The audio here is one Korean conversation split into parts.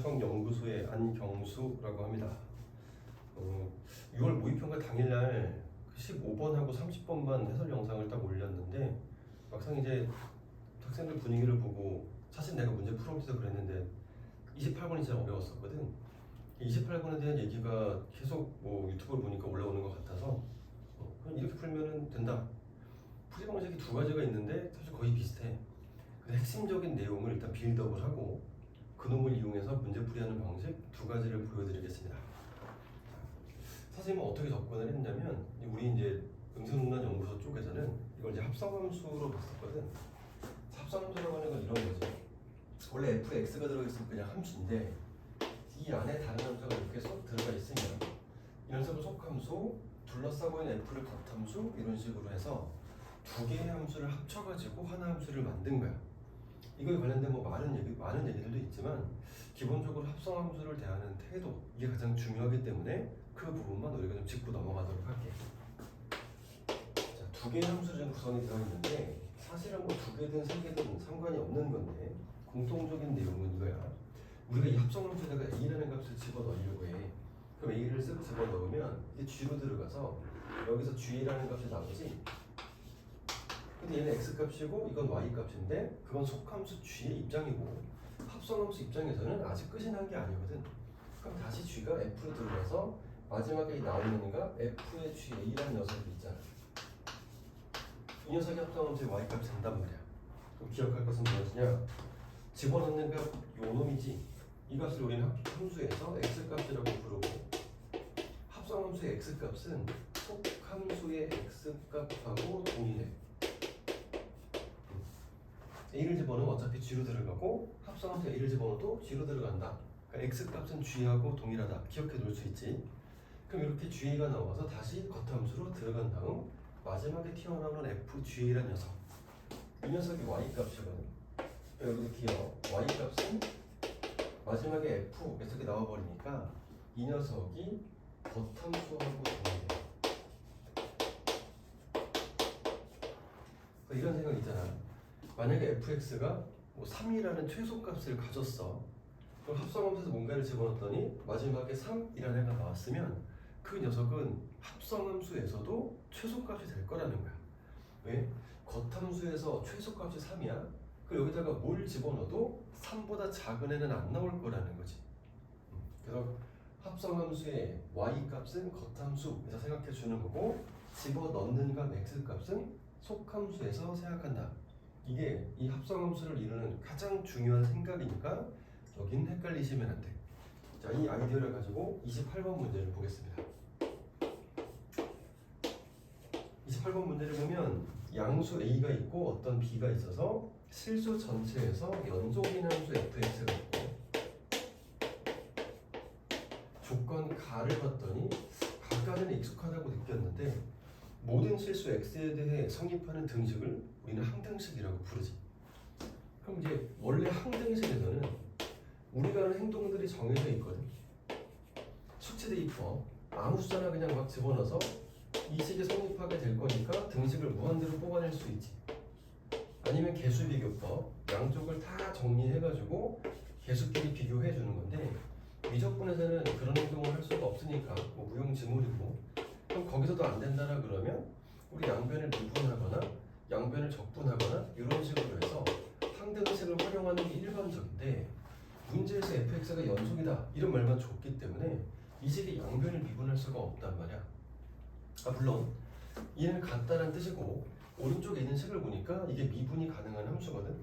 수학연구소의 안경수라고 합니다. 6월 모의평가 당일날 15번하고 30번만 해설 영상을 딱 올렸는데 막상 이제 학생들 분위기를 보고 사실 내가 문제 풀어볼 때도 그랬는데 28번이 진짜 어려웠었거든. 28번에 대한 얘기가 계속 뭐 유튜브를 보니까 올라오는 것 같아서 그냥 이렇게 풀면 된다. 풀이 방식이 두 가지가 있는데 사실 거의 비슷해. 근데 핵심적인 내용을 일단 빌드업을 하고 그놈을 이용해서 문제풀이하는 방식 두 가지를 보여드리겠습니다. 선생님은 어떻게 접근을 했냐면 우리 이제 응급문화연구소 쪽에서는 이걸 이제 합성함수로 봤었거든. 합성함수라고 하는 건 이런 거지. 원래 fx가 들어있으면 그냥 함수인데 이 안에 다른 함수가 이렇게 쏙 들어가 있으면 이 녀석을 속함수, 둘러싸고 있는 f를 겉함수 이런 식으로 해서 두 개의 함수를 합쳐가지고 하나 함수를 만든 거야. 이거에 관련된 뭐 많은 얘기들도 있지만 기본적으로 합성함수를 대하는 태도 이게 가장 중요하기 때문에 그 부분만 우리가 좀 짚고 넘어가도록 할게. 자, 두 개의 함수를 좀 구성이 되어 있는데 사실은 뭐 두 개든 세 개든 상관이 없는 건데 공통적인 내용은 이거야. 우리가 이 합성함수에다가 a라는 값을 집어넣으려고 해. 그럼 a를 쓱 집어넣으면 이게 g로 들어가서 여기서 g라는 값이 나오지. 근데 얘는 x값이고 이건 y값인데 그건 속함수 g의 입장이고 합성함수 입장에서는 아직 끝이 난 게 아니거든. 그럼 다시 g가 f로 들어가서 마지막에 나오는 애가 f의 ga라는 녀석이 있잖아. 이 녀석이 합성함수의 y값이 된단 말이야. 그럼 기억할 것은 무엇이냐? 집어넣는 값 요 놈이지. 이 값을 우리는 함수에서 x값이라고 부르고 합성함수의 x값은 속함수의 x값하고 동일해. a를 집어넣으면 어차피 g로 들어가고 합성함수 a를 집어넣어도 g로 들어간다. 그러니까 x값은 g하고 동일하다. 기억해 둘 수 있지. 그럼 이렇게 g가 나와서 다시 겉함수로 들어간 다음 마지막에 튀어나오는 fg라는 녀석. 이 녀석이 y값이거든. 여기도 기억. y값은 마지막에 f 녀석이 나와버리니까 이 녀석이 겉함수하고 동일해. 이런 생각 있잖아. 만약에 fx가 뭐 3이라는 최소값을 가졌어. 그럼 합성함수에서 뭔가를 집어넣었더니 마지막에 3이라는 애가 나왔으면 그 녀석은 합성함수에서도 최소값이 될 거라는 거야. 왜? 겉함수에서 최소값이 3이야. 그 여기다가 뭘 집어넣어도 3보다 작은 애는 안 나올 거라는 거지. 그래서 합성함수의 y값은 겉함수에서 생각해 주는 거고 집어넣는 값 x값은 속함수에서 생각한다. 이게 이 합성함수를 이루는 가장 중요한 생각이니까 여긴 헷갈리시면 안 돼. 자, 이 아이디어를 가지고 28번 문제를 보겠습니다. 28번 문제를 보면 양수 a가 있고 어떤 b가 있어서 실수 전체에서 연속인 함수 fx가 있고 조건 가를 봤더니 가까지는 익숙하다고 느꼈는데 모든 실수 x에 대해 성립하는 등식을 우리는 항등식이라고 부르지. 그럼 이제 원래 항등식에서는 우리가 하는 행동들이 정해져 있거든. 수치 대입법 아무 숫자나 그냥 막 집어넣어서 이 식이 성립하게 될 거니까 등식을 무한대로 뽑아낼 수 있지. 아니면 개수비교법 양쪽을 다 정리해가지고 개수끼리 비교해 주는 건데 미적분에서는 그런 행동을 할 수가 없으니까 뭐 무용지물이고 그럼 거기서도 안 된다라 그러면 우리 양변을 미분하거나 양변을 적분하거나 이런 식으로 해서 항등식을 활용하는 게 일반적인데 문제에서 fx가 연속이다 이런 말만 줬기 때문에 이 식이 양변을 미분할 수가 없단 말이야. 물론 얘는 같다는 뜻이고 오른쪽에 있는 식을 보니까 이게 미분이 가능한 함수거든.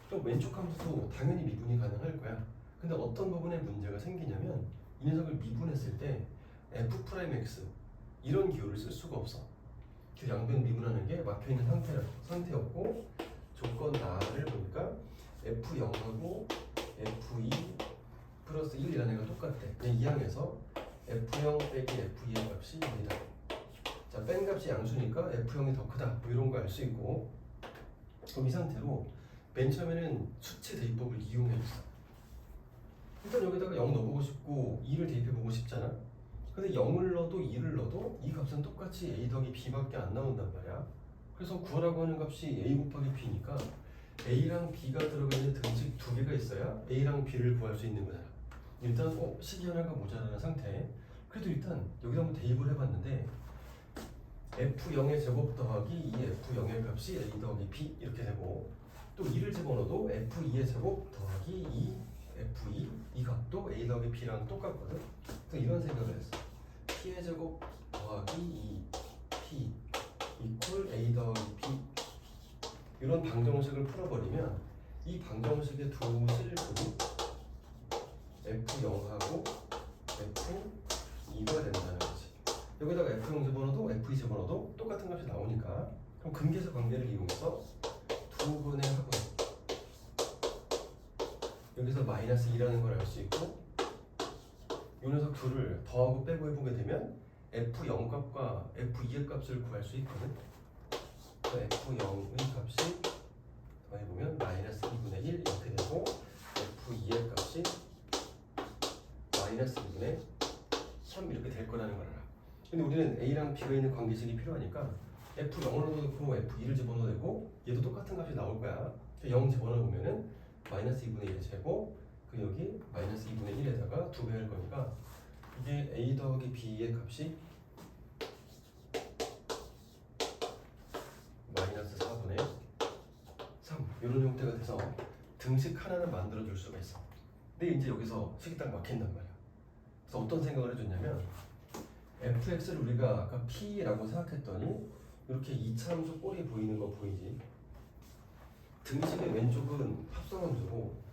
또 왼쪽 함수도 당연히 미분이 가능할 거야. 근데 어떤 부분에 문제가 생기냐면 이 녀석을 미분했을 때 f'x 이런 기호를 쓸 수가 없어. 그 양변 미분하는 게 막혀있는 상태였고 조건 나를 보니까 f0하고 f2 플러스 1이라는 애가 똑같대. 그냥 이 항에서 f0 빼기 f2의 값이 1이다. 자, 뺀 값이 양수니까 f0이 더 크다. 뭐 이런 거 알 수 있고 그럼 이 상태로 맨 처음에는 수치 대입법을 이용해줬어. 일단 여기다가 0 넣어보고 싶고 2를 대입해보고 싶잖아. 근데 0을 넣어도 2를 넣어도 이 값은 똑같이 a 더하기 b밖에 안 나온단 말이야. 그래서 구하라고 하는 값이 a 곱하기 b니까 a랑 b가 들어가 있는 등식 두 개가 있어야 a랑 b를 구할 수 있는 거잖아. 일단 식이 하나가 모자라는 상태. 그래도 일단 여기다 한번 대입을 해봤는데 F0의 제곱 더하기 2F0의 값이 A 더하기 B 이렇게 되고, 또 2를 집어넣어도 F2의 제곱 더하기 2F2 이 값도 A 더하기 B랑 똑같거든. 그래서 이런 생각을 했어. P의 제곱 더하기 2P 이퀄 A 더하기 B. 이런 방정식을 풀어버리면 이 방정식의 두 실분이 F0하고 F2가 된다는 거지. 여기다가 F0 집어넣어도 F2 집어넣어도 똑같은 값이 나오니까, 그럼 근계수 관계를 이용해서 두 분의 합은 여기서 마이너스 2라는 걸 알 수 있고, 이 녀석 둘을 더하고 빼고 해보게 되면 F0 값과 F2의 값을 구할 수 있거든. F0의 값이 더해보면 마이너스 2분의 1 이렇게 되고, F2의 값이 마이너스 2분의 3 이렇게 될 거라는 걸 알아. 근데 우리는 A랑 B가 있는 관계식이 필요하니까 F0을 넣고 F2를 집어넣어도 되고, 얘도 똑같은 값이 나올 거야. 0 집어넣으면은 마이너스 2분의 1의 제곱, 그 여기 마이너스 2분의 1에다가 2배 할 거니까 이게 A 더하기 B의 값이 마이너스 4분의 3 이런 형태가 돼서 등식 하나는 만들어줄 수가 있어. 근데 이제 여기서 식이 딱 막힌단 말이야. 그래서 어떤 생각을 해줬냐면, fx를 우리가 아까 p라고 생각했더니 이렇게 2차 함수 꼴이 보이는 거 보이지? 등식의 왼쪽은 합성함수고,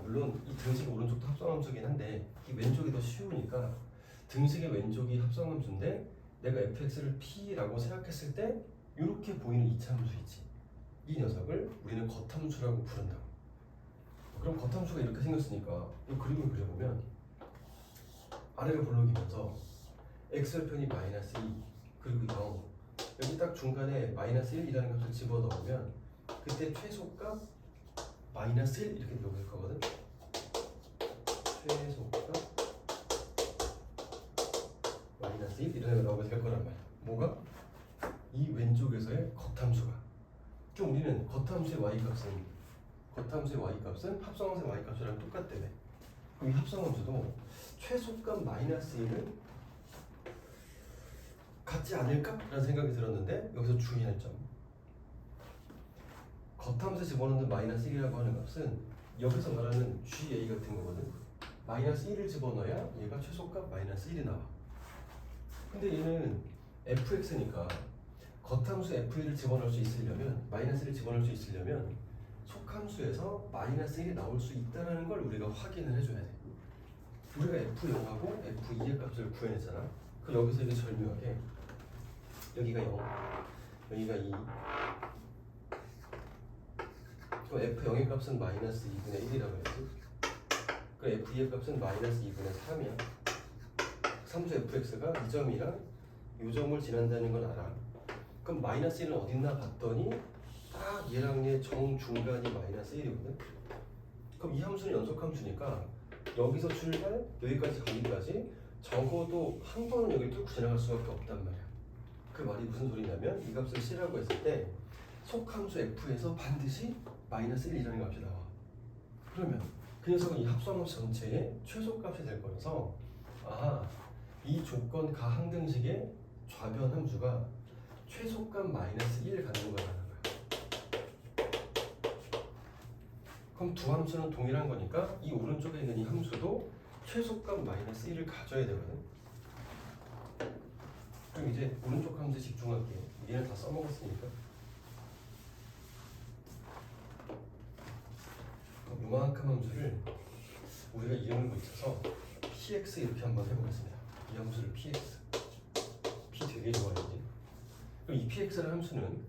물론 이 등식의 오른쪽도 합성함수긴 한데 이 왼쪽이 더 쉬우니까 등식의 왼쪽이 합성함수인데, 내가 fx를 p라고 생각했을 때 이렇게 보이는 2차 함수 있지? 이 녀석을 우리는 겉함수라고 부른다고. 그럼 겉함수가 이렇게 생겼으니까 이 그림을 그려보면 아래로 볼록이면서 x절편이 마이너스 2 그리고 0, 여기 딱 중간에 마이너스 1이라는 값을 집어넣으면 그때 최소값 마이너스 1 이렇게 나올 거거든. 최소값 마이너스 1 이런 거 나오게 될 거란 말이야. 뭐가? 이 왼쪽에서의 겉함수가. 좀 우리는 겉함수의 y값은 합성함수의 y값이랑 똑같다며. 그럼 이 합성함수도 최소값 마이너스 1을 같지 않을까? 라는 생각이 들었는데, 여기서 주의할 점, 겉함수에 집어넣는 마이너스 1이라고 하는 값은 여기서 말하는 GA 같은 거거든. 마이너스 1을 집어넣어야 얘가 최소값 마이너스 1이 나와. 근데 얘는 fx니까 겉함수 f1을 집어넣을 수 있으려면, 마이너스 1을 집어넣을 수 있으려면 속함수에서 마이너스 1이 나올 수 있다는 걸 우리가 확인을 해줘야 돼. 우리가 f0하고 f2의 값을 구해냈잖아. 그 여기서 이게 절묘하게 여기가 0, 여기가 2, 그럼 f0의 값은 마이너스 2분의 1이라고 했지. 그 f2의 값은 마이너스 2분의 3이야. 함수 fx가 이 점이랑 이 점을 지난다는 건 알아. 그럼 마이너스 1은 어딨나 봤더니 딱 얘랑 얘 정중간이 마이너스 1이거든. 그럼 이 함수는 연속함수니까 여기서 출발 여기까지 가기까지 적어도 한 번은 여기 뚫고 지나갈 수밖에 없단 말이야. 그 말이 무슨 소리냐면, 이 값을 c라고 했을 때 속함수 f에서 반드시 마이너스 1이라는 값이 나와. 그러면 그 녀석은 이 합성함수 전체의 최소값이 될 거라서, 이 조건 가항등식의 좌변 함수가 최소값 마이너스 1을 갖는 거라는 거야. 그럼 두 함수는 동일한 거니까 이 오른쪽에 있는 이 함수도 최소값 마이너스 1을 가져야 되거든. 그럼 이제 오른쪽 함수에 집중할게요. 얘는 다 써먹었으니까. 요만큼 함수를 우리가 이름을 붙여서 px 이렇게 한번 해보겠습니다. 이 함수를 px. p 되게 좋아하지. 그럼 이 px라는 함수는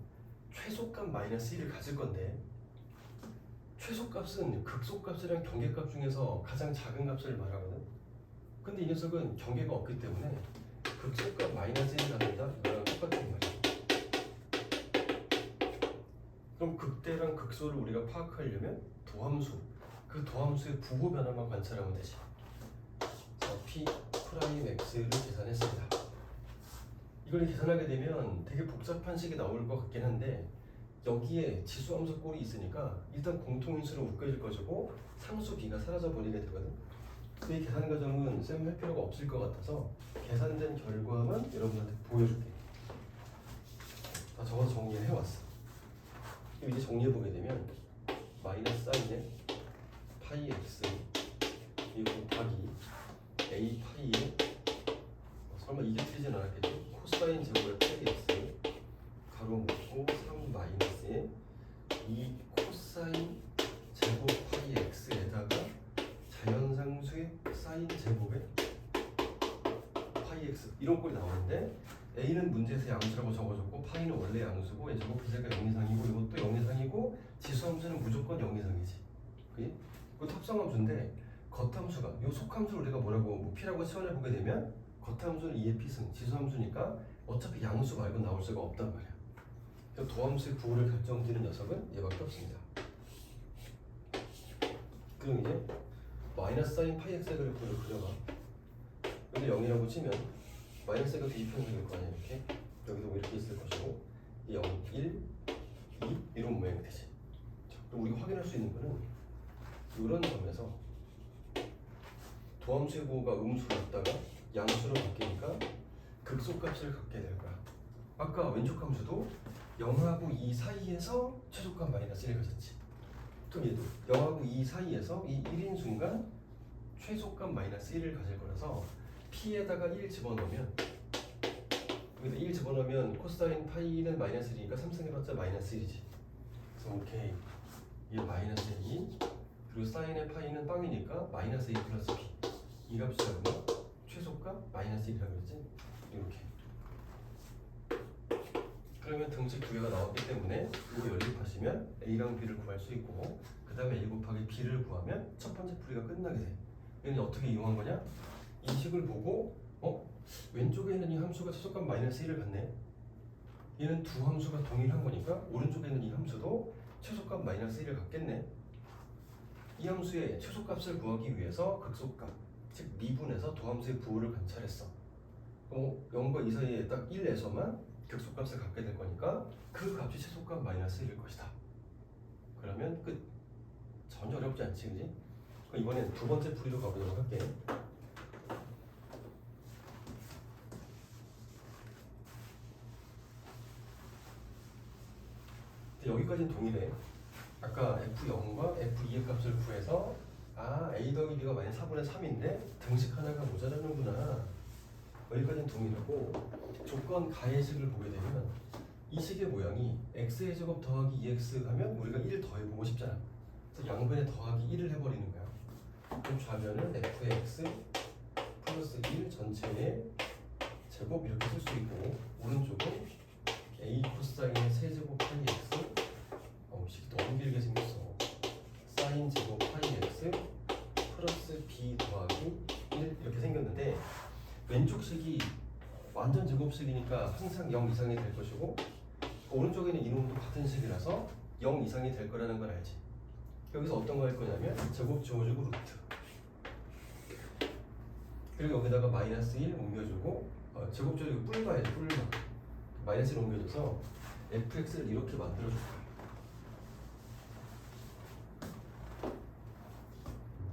최소값 마이너스 1을 가질 건데, 최소값은 극소값이랑 경계값 중에서 가장 작은 값을 말하거든. 근데 이 녀석은 경계가 없기 때문에 극소값 마이너스 1을 갖는다? 이거랑 똑같은 말이야. 그럼 극대랑 극소를 우리가 파악하려면 도함수, 그 도함수의 부호 변화만 관찰하면 되지. 그래서 p 프라임 x를 계산했습니다. 이걸 계산하게 되면 되게 복잡한 식이 나올 것 같긴 한데, 여기에 지수함수 꼴이 있으니까 일단 공통인수를 묶여질 것이고 상수 b가 사라져 버리게 되거든. 이 계산 과정은 쌤 할 필요가 없을 것 같아서 계산된 결과만 여러분한테 보여줄게. 다 적어서 정리를 해왔어. 그럼 이제 정리해보게 되면 마이너스 사인에 파이 x 이 곱하기 a 파이에 설마 이게 틀리진 않았겠지? 코사인 제곱의 파이 x 가로 묶고 3 마이너스에 이 코사인 제곱 파이 x에다가 자연상수의 사인 제곱의 파이 x 이런 꼴이 나오는데 a는 문제에서 양수라고 적어줬고 파이는 원래 양수고 제곱 피제가 0 이상이고 이것도 0 이상이고 지수함수는 무조건 0 이상이지. 그게? 이거 합성함수인데 겉함수가 이 속함수를 우리가 뭐라고 p라고 치환해 보게 되면 겉함수는 2의 p승 지수함수니까 어차피 양수 말고 나올 수가 없단 말이야. 그래서 도함수의 부호를 결정짓는 녀석은 얘밖에 없습니다. 그럼 이제 마이너스 사인 파이 x의 그래프를 그려봐. 여기 0이라고 치면 마이너스가 뒤집혀서 될 거 아니야. 이렇게 여기도 이렇게 있을 것이고 0, 1, 2 이런 모양이 되지. 또 우리가 확인할 수 있는 거는 이런 점에서 도함수의 부호가 음수였다가 양수로 바뀌니까 극소값을 갖게 될 거야. 아까 왼쪽 함수도 0하고 2 사이에서 최소값 마이너스 1을 가졌지. 그럼 얘도 0하고 2 사이에서 이 1인 순간 최소값 마이너스 1을 가질 거라서 p에다가 1 집어넣으면 여기다 1 집어넣으면 코사인 파이는 마이너스 1이니까 3승 해봤자 마이너스 1이지. 그래서 오케이 이 마이너스 2 그리고 사인의 파이는 빵이니까 마이너스 2 플러스 p 이 값이 잡으면 최소값 마이너스 1이라고 그랬지. 이렇게 그러면 등식 두 개가 나왔기 때문에 이거 연립하시면 a랑 b를 구할 수 있고 그 다음에 a 곱하기 b를 구하면 첫 번째 풀이가 끝나게 돼. 얘는 어떻게 이용한 거냐? 이 식을 보고 왼쪽에 있는 이 함수가 최소값 마이너스 1을 갖네. 얘는 두 함수가 동일한 거니까 오른쪽에 있는 이 함수도 최소값 마이너스 1을 갖겠네. 이 함수의 최소값을 구하기 위해서 극소값 즉 미분에서 두 함수의 부호를 관찰했어. 0과 2 사이에 딱 1에서만 극소값을 갖게 될 거니까 그 값이 최소값 마이너스 1일 것이다. 그러면 끝. 전혀 어렵지 않지, 그지? 이번엔 두 번째 풀이로 가보도록 할게. 여기까지는 동일해. 아까 F0과 F2의 값을 구해서 A 더하기 B가 만약 4분의 3인데 등식 하나가 모자라는구나. 여기까지는 동일하고 조건 가해식을 보게 되면 이 식의 모양이 x의 제곱 더하기 2x 하면 우리가 1 더해보고 싶잖아. 그래서 양변에 더하기 1을 해버리는 거야. 그럼 좌변은 fx 플러스 1 전체의 제곱 이렇게 쓸 수 있고 오른쪽은 a 코사인의 세제곱 파이 x 식 너무 길게 생겼어. 사인 제곱 파이 x 플러스 b 더하기 1 이렇게 생겼는데 왼쪽 식이 완전 제곱식이니까 항상 0 이상이 될 것이고 오른쪽에는 이놈도 같은 식이라서 0 이상이 될 거라는 걸 알지. 여기서 어떤 거 할 거냐면 제곱 지워주고 루트 그리고 여기다가 마이너스 1 옮겨주고 제곱 지워주고 뿔봐야지. 뿔봐 마이너스 1 옮겨줘서 fx를 이렇게 만들어줄 거야.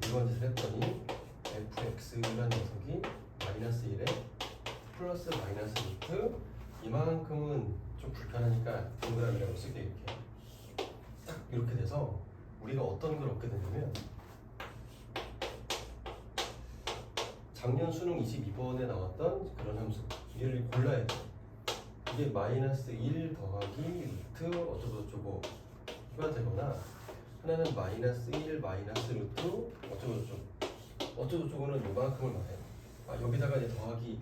이번 짓을 했더니 fx라는 녀석이 마이너스 1에 플러스 마이너스 루트 이만큼은 좀 불편하니까 동그라미라고 쓸게. 이렇게 딱 이렇게 돼서 우리가 어떤 걸 얻게 되냐면 작년 수능 22번에 나왔던 그런 함수 얘를 골라야 돼. 이게 마이너스 1 더하기 루트 어쩌고저쩌고 가 되거나 하나는 마이너스 1 마이너스 루트 어쩌고저쩌고는 요만큼을 말해. 여기다가 이제 더하기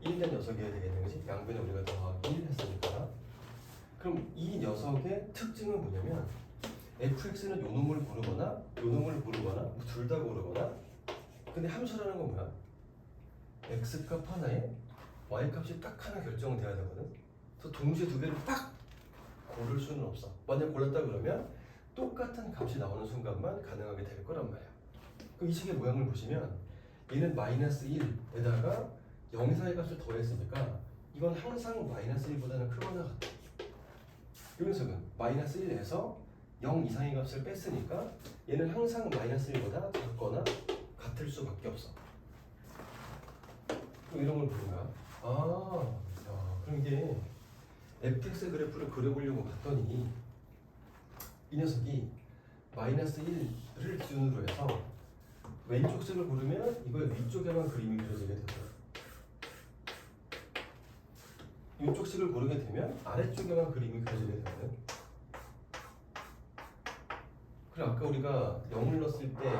1된 녀석이 해야 되겠네, 그지? 양변에 우리가 더하기 1 했으니까. 그럼 이 녀석의 특징은 뭐냐면 fx는 요 놈을 고르거나 요 놈을 고르거나 둘 다 고르거나 근데 함수라는 건 뭐야? x값 하나에 y값이 딱 하나 결정돼야 되거든. 그래서 동시에 두 개를 딱 고를 수는 없어. 만약 골랐다 그러면 똑같은 값이 나오는 순간만 가능하게 될 거란 말이야. 그럼 이 식의 모양을 보시면 얘는 마이너스 1에다가 0 이상의 값을 더했으니까 이건 항상 마이너스 1보다는 크거나 같아. 이 녀석은 마이너스 1에서 0 이상의 값을 뺐으니까 얘는 항상 마이너스 1보다 작거나 같을 수밖에 없어. 이런 걸 보는 거야. 그럼 이게 fx의 그래프를 그려보려고 봤더니 이 녀석이 마이너스 1을 기준으로 해서 왼쪽 색을 고르면 이거의 위쪽에만 그림이 그려지게 되고요. 이쪽 색을 고르게 되면 아래쪽에만 그림이 그려지게 되거든. 그리고 아까 우리가 0을 넣었을 때,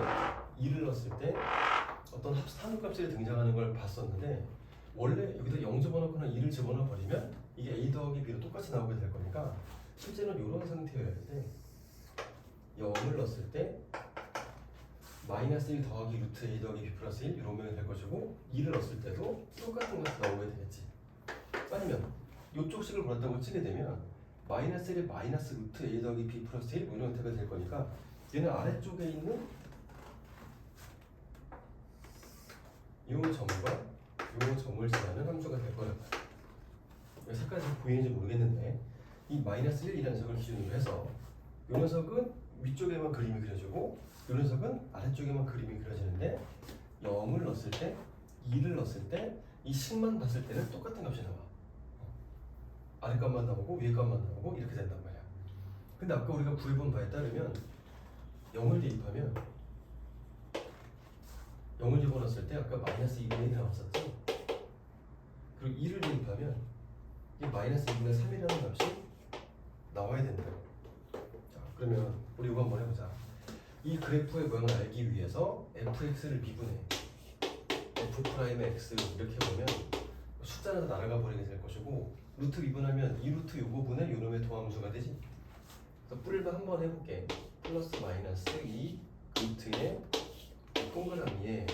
2를 넣었을 때 어떤 합산값이 등장하는 걸 봤었는데 원래 여기다 0 집어넣거나 2를 집어넣어 버리면 이게 a 더하기 b로 똑같이 나오게 될 거니까 실제는 이런 상태여야 돼. 0을 넣었을 때 마이너스 1 더하기 루트 a 더하기 b 플러스 1 이러면 될 것이고 2를 넣었을 때도 똑같은 것이 나오게 되겠지. 아니면 이쪽 식을 골랐다고 치게 되면 마이너스 1에 마이너스 루트 a 더하기 b 플러스 1 이런 형태가 될 거니까 얘는 아래쪽에 있는 이 점과 이 점을 지나는 함수가 될 거라고. 색깔이 잘 보이는지 모르겠는데 이 마이너스 1이라는 녀석을 기준으로 해서 이 녀석은 위쪽에만 그림이 그려지고 이 녀석은 아래쪽에만 그림이 그려지는데 0을 넣었을 때 2를 넣었을 때 이 식만 봤을 때는 똑같은 값이 나와. 아래 값만 나오고 위에 값만 나오고 이렇게 된단 말이야. 근데 아까 우리가 구해본 바에 따르면 0을 대입하면 0을 집어넣었을 때 아까 마이너스 2분의 1이 나왔었지. 그리고 2를 대입하면 이 마이너스 2분의 3이라는 값이 나와야 된다. 자, 그러면 우리 이거 한번 해보자. 이 그래프의 모양을 알기 위해서 fx를 미분해 f 프라임의 x 이렇게 보면 숫자는 날아가 버리게 될 것이고 루트 미분하면 이 루트 요거분의 요놈의 도함수가 되지. 그래서 뿌리를 한번 해볼게. 플러스 마이너스 2 루트의 동그라미에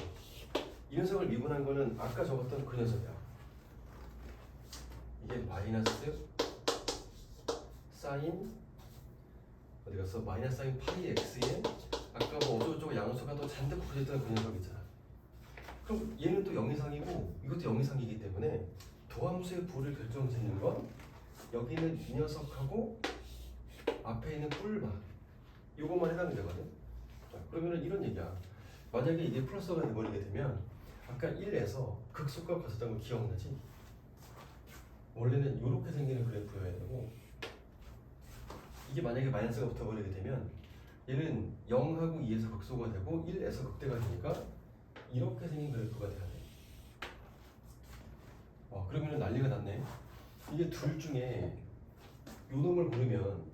이 녀석을 미분한 거는 아까 적었던 그 녀석이야. 이게 마이너스 사인 어디 갔어? 마이너스 사인 파이 x에 아까 뭐 어쩌고저쩌고 양수가 또 잔뜩 붙어있던 그 녀석 있잖아. 그럼 얘는 또 0 이상이고 이것도 0 이상이기 때문에 도함수의 부를 결정짓는 건 여기 있는 이 녀석하고 앞에 있는 꿀마 요것만 해당되거든. 자, 그러면은 이런 얘기야. 만약에 이게 플러스가 돼버리게 되면 아까 1에서 극소값 갔었던 거 기억나지? 원래는 이렇게 생기는 그래프여야 되고 이게 만약에 마이너스가 붙어버리게 되면 얘는 0하고 2에서 극소가 되고 1에서 극대가 되니까 이렇게 생긴 그래프가 돼야 돼. 그러면 난리가 났네. 이게 둘 중에 요 놈을 고르면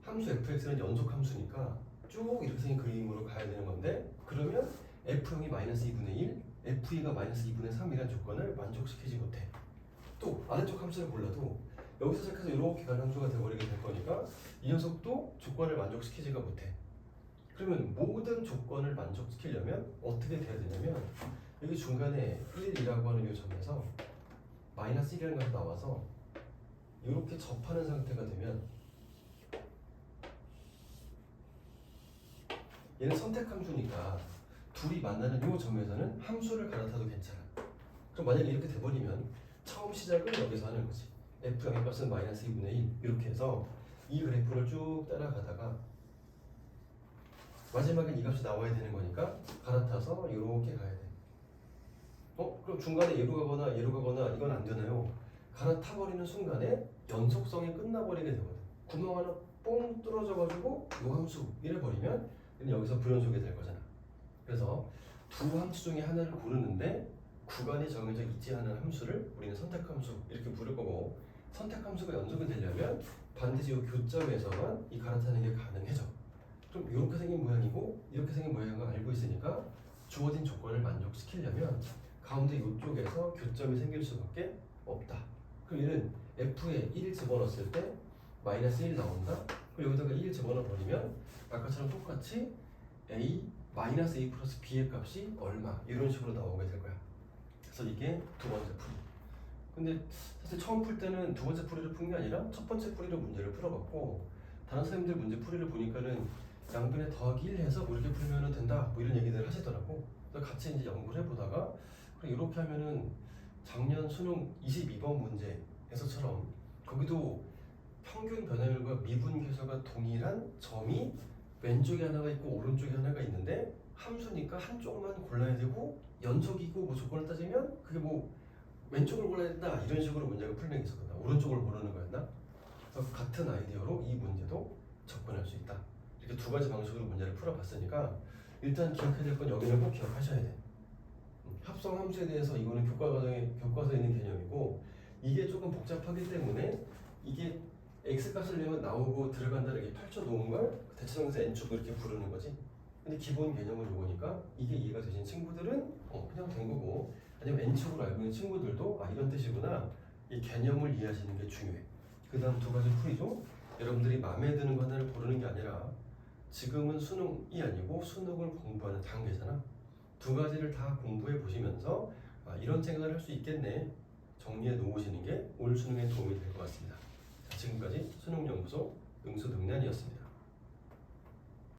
함수 fx는 연속 함수니까 쭉 이렇게 생긴 그림으로 가야 되는 건데 그러면 f0이 마이너스 2분의 1, f2가 마이너스 2분의 3이라는 조건을 만족시키지 못해. 또 아래쪽 함수를 골라도 여기서 시작해서 이렇게 가는 함수가 되어버리게 될 거니까 이 녀석도 조건을 만족시키지가 못해. 그러면 모든 조건을 만족시키려면 어떻게 돼야 되냐면 여기 중간에 1이라고 하는 이 점에서 마이너스 1이라는 것이 나와서 이렇게 접하는 상태가 되면 얘는 선택 함수니까 둘이 만나는 이 점에서는 함수를 갈아타도 괜찮아. 그럼 만약에 이렇게 돼버리면 처음 시작은 여기서 하는 거지. f0의 값은 마이너스 2분의 1 이렇게 해서 이 그래프를 쭉 따라가다가 마지막엔 이 값이 나와야 되는 거니까 갈아타서 이렇게 가야 돼. 그럼 중간에 얘로 가거나 얘로 가거나 이건 안 되나요? 갈아타버리는 순간에 연속성이 끝나버리게 되거든. 구멍 하나 뽕 뚫어져가지고 요 함수 이래버리면 얘는 여기서 불연속이 될 거잖아. 그래서 두 함수 중에 하나를 고르는데 구간이 정해져 있지 않은 함수를 우리는 선택함수 이렇게 부를 거고 선택함수가 연속이 되려면 반드시 이 교점에서만 이 갈아타는 게 가능해져. 그럼 이렇게 생긴 모양이고 이렇게 생긴 모양을 알고 있으니까 주어진 조건을 만족시키려면 가운데 이쪽에서 교점이 생길 수밖에 없다. 그럼 얘는 f에 1 집어넣었을 때 마이너스 1 나온다. 그럼 여기다가 1 집어넣어 버리면 아까처럼 똑같이 a 마이너스 a 플러스 b의 값이 얼마 이런 식으로 나오게 될 거야. 그래서 이게 두 번째 풀이. 근데 사실 처음 풀 때는 두 번째 풀이를 푼 게 아니라 첫 번째 풀이로 문제를 풀어봤고 다른 선생님들 문제 풀이를 보니까는 양변에 더하기 1 해서 뭐 이렇게 풀면 된다 뭐 이런 얘기들 하시더라고. 그래서 같이 이제 연구를 해보다가 그래 이렇게 하면은 작년 수능 22번 문제에서처럼 거기도 평균 변화율과 미분 계수가 동일한 점이 왼쪽에 하나가 있고 오른쪽에 하나가 있는데 함수니까 한쪽만 골라야 되고 연속이고 뭐 조건을 따지면 그게 뭐 왼쪽을 골라야 된다 이런 식으로 문제가 풀리는 게 있었거든. 오른쪽을 고르는 거였나? 그래서 같은 아이디어로 이 문제도 접근할 수 있다. 이렇게 두 가지 방식으로 문제를 풀어봤으니까 일단 기억해야 될 건 여기는 꼭 기억하셔야 돼. 합성 함수에 대해서 이거는 교과서에 있는 개념이고 이게 조금 복잡하기 때문에 이게 x값을 내면 나오고 들어간다는 게 펼쳐놓은 걸 대체정사 n축 이렇게 부르는 거지. 근데 기본 개념은 이거니까 이게 이해가 되신 친구들은 그냥 된 거고, 아니면 n축으로 알고 있는 친구들도 이런 뜻이구나 이 개념을 이해하시는 게 중요해. 그 다음 두 가지 풀이죠. 여러분들이 마음에 드는 거 하나를 고르는 게 아니라 지금은 수능이 아니고 수능을 공부하는 단계잖아. 두 가지를 다 공부해 보시면서 이런 생각을 할 수 있겠네 정리해 놓으시는 게 올 수능에 도움이 될 것 같습니다. 자, 지금까지 수능연구소 응수능란이었습니다.